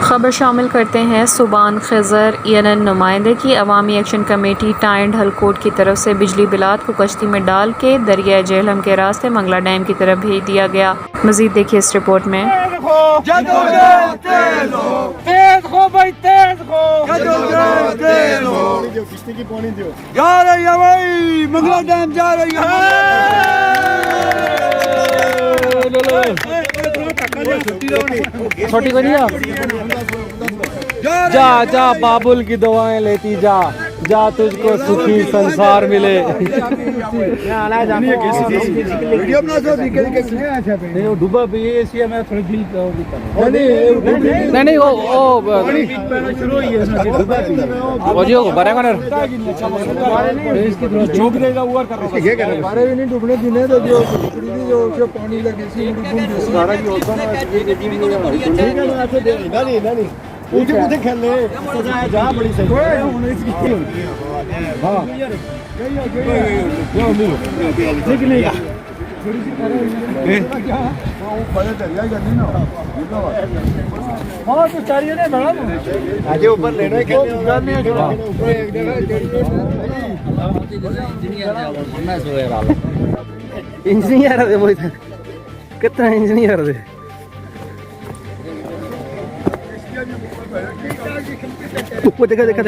खबर शामिल करते हैं सुबान खज़र ENN नुमाइंदे की अवामी एक्शन कमेटी टाइंड हलकोट की तरफ से बिजली बिलात को कश्ती में डाल के दरिया जेहलम के रास्ते मंगला डैम की तरफ भेज दिया गया। मजीद देखिए इस रिपोर्ट में। छोटी को दिया जा जा बाबुल की दुआएं लेती जा जा तुझको सुखी संसार मिले। डूबा भी ये मैं थोड़ी दिल नहीं वो जो बराबर चौक देगा वो कर रहा है बारे भी नहीं डूबने देने तो जो पानी लगे सी सारा की होता ना ठीक है ना ऐसे नहीं उठे उठे खेलने जा बड़ी सही हां लेकिन नहीं थोड़ी सी वो बड़े दरिया करनी ना हां तो चाहिए ना बड़ा आगे ऊपर लेना खेलने ऊपर एक जगह इंजीनियर है वो कितना इंजीनियर है देखा